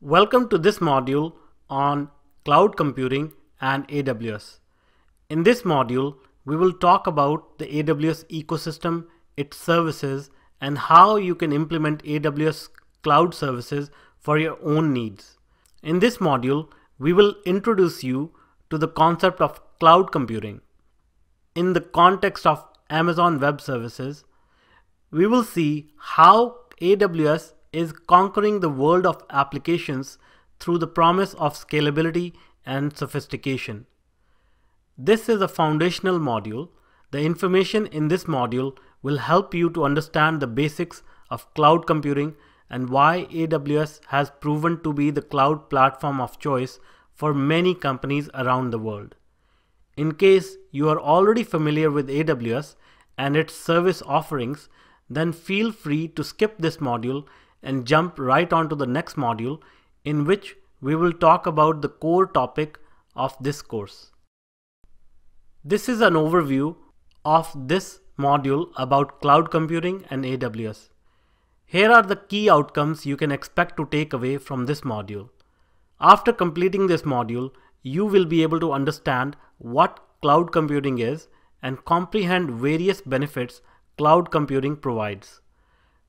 Welcome to this module on cloud computing and AWS. In this module, we will talk about the AWS ecosystem, its services, and how you can implement AWS cloud services for your own needs. In this module, we will introduce you to the concept of cloud computing. In the context of Amazon Web Services, we will see how AWS is conquering the world of applications through the promise of scalability and sophistication. This is a foundational module. The information in this module will help you to understand the basics of cloud computing and why AWS has proven to be the cloud platform of choice for many companies around the world. In case you are already familiar with AWS and its service offerings, then feel free to skip this module and jump right onto the next module, in which we will talk about the core topic of this course. This is an overview of this module about cloud computing and AWS. Here are the key outcomes you can expect to take away from this module. After completing this module, you will be able to understand what cloud computing is and comprehend various benefits cloud computing provides.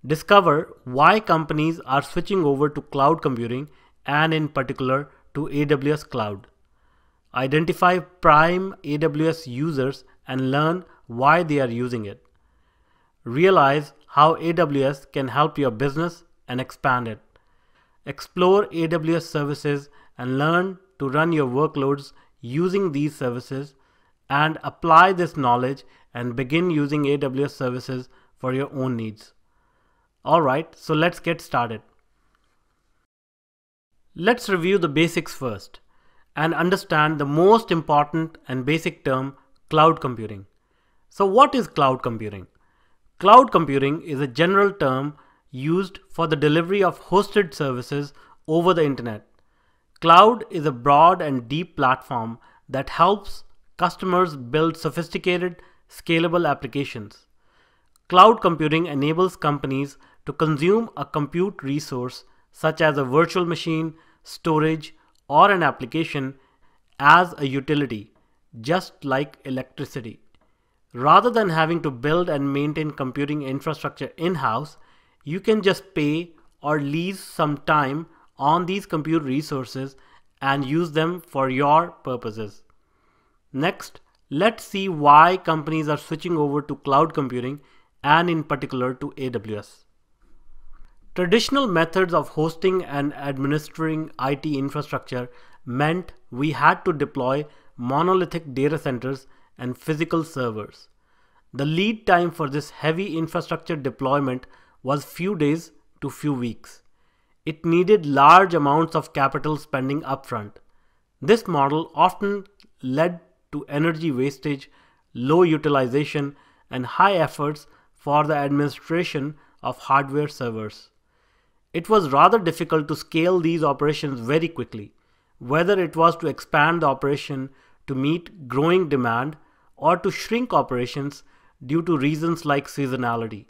Discover why companies are switching over to cloud computing and in particular to AWS Cloud. Identify prime AWS users and learn why they are using it. Realize how AWS can help your business and expand it. Explore AWS services and learn to run your workloads using these services, and apply this knowledge and begin using AWS services for your own needs. Alright, so let's get started. Let's review the basics first and understand the most important and basic term, cloud computing. So what is cloud computing? Cloud computing is a general term used for the delivery of hosted services over the internet. Cloud is a broad and deep platform that helps customers build sophisticated, scalable applications. Cloud computing enables companies to consume a compute resource such as a virtual machine, storage, or an application as a utility, just like electricity. Rather than having to build and maintain computing infrastructure in-house, you can just pay or lease some time on these compute resources and use them for your purposes. Next, let's see why companies are switching over to cloud computing and in particular to AWS. Traditional methods of hosting and administering IT infrastructure meant we had to deploy monolithic data centers and physical servers. The lead time for this heavy infrastructure deployment was few days to few weeks. It needed large amounts of capital spending upfront. This model often led to energy wastage, low utilization, and high efforts for the administration of hardware servers. It was rather difficult to scale these operations very quickly, whether it was to expand the operation to meet growing demand or to shrink operations due to reasons like seasonality.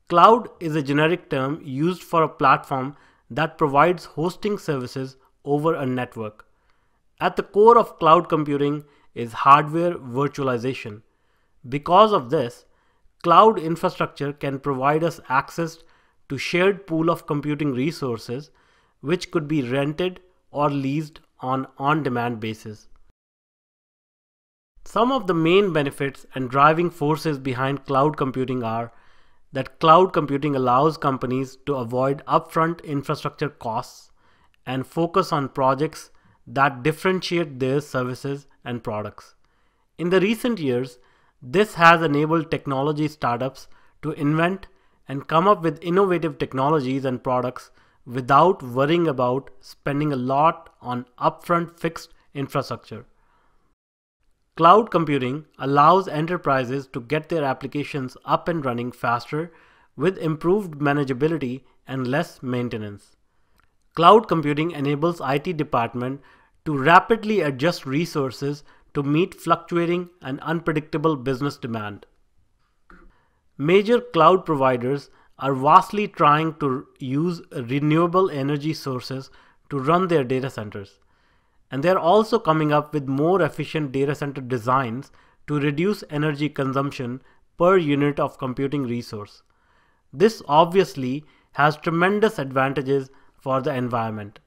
Cloud is a generic term used for a platform that provides hosting services over a network. At the core of cloud computing is hardware virtualization. Because of this, cloud infrastructure can provide us access to shared pool of computing resources, which could be rented or leased on on-demand basis. Some of the main benefits and driving forces behind cloud computing are that cloud computing allows companies to avoid upfront infrastructure costs and focus on projects that differentiate their services and products. In the recent years, this has enabled technology startups to invent and come up with innovative technologies and products without worrying about spending a lot on upfront fixed infrastructure. Cloud computing allows enterprises to get their applications up and running faster with improved manageability and less maintenance. Cloud computing enables IT department to rapidly adjust resources to meet fluctuating and unpredictable business demand. Major cloud providers are vastly trying to use renewable energy sources to run their data centers. And they're also coming up with more efficient data center designs to reduce energy consumption per unit of computing resource. This obviously has tremendous advantages for the environment.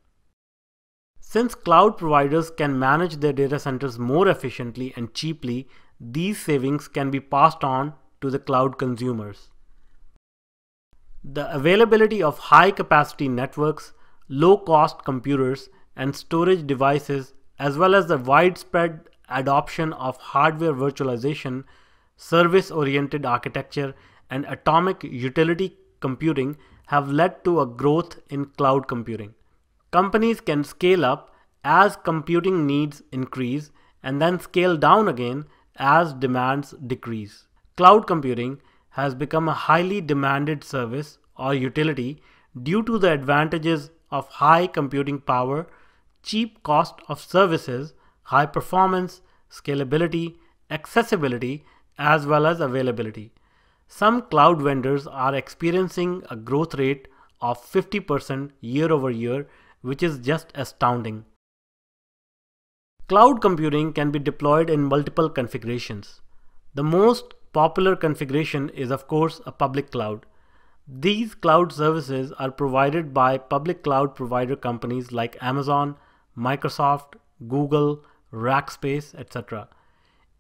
Since cloud providers can manage their data centers more efficiently and cheaply, these savings can be passed on to the cloud consumers. The availability of high-capacity networks, low-cost computers, and storage devices, as well as the widespread adoption of hardware virtualization, service-oriented architecture, and atomic utility computing have led to a growth in cloud computing. Companies can scale up as computing needs increase and then scale down again as demands decrease. Cloud computing has become a highly demanded service or utility due to the advantages of high computing power, cheap cost of services, high performance, scalability, accessibility, as well as availability. Some cloud vendors are experiencing a growth rate of 50% year over year, which is just astounding. Cloud computing can be deployed in multiple configurations. The most popular configuration is, of course, a public cloud. These cloud services are provided by public cloud provider companies like Amazon, Microsoft, Google, Rackspace, etc.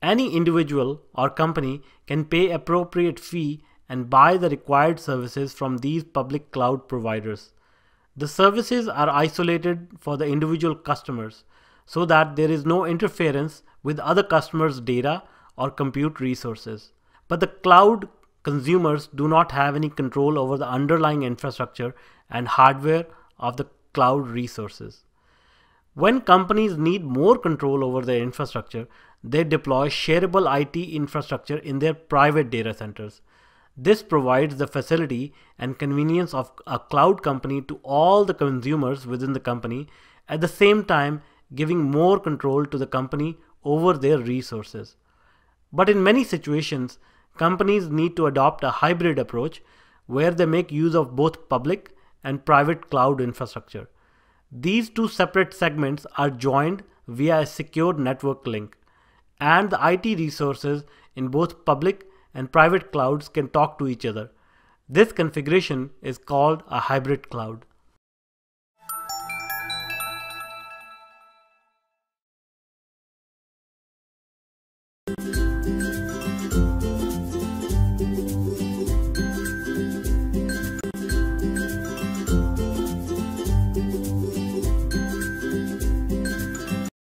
Any individual or company can pay appropriate fee and buy the required services from these public cloud providers. The services are isolated for the individual customers so that there is no interference with other customers' data or compute resources. But the cloud consumers do not have any control over the underlying infrastructure and hardware of the cloud resources. When companies need more control over their infrastructure, they deploy shareable IT infrastructure in their private data centers. This provides the facility and convenience of a cloud company to all the consumers within the company, at the same time giving more control to the company over their resources. But in many situations, companies need to adopt a hybrid approach where they make use of both public and private cloud infrastructure. These two separate segments are joined via a secure network link, and the IT resources in both public and private clouds can talk to each other. This configuration is called a hybrid cloud.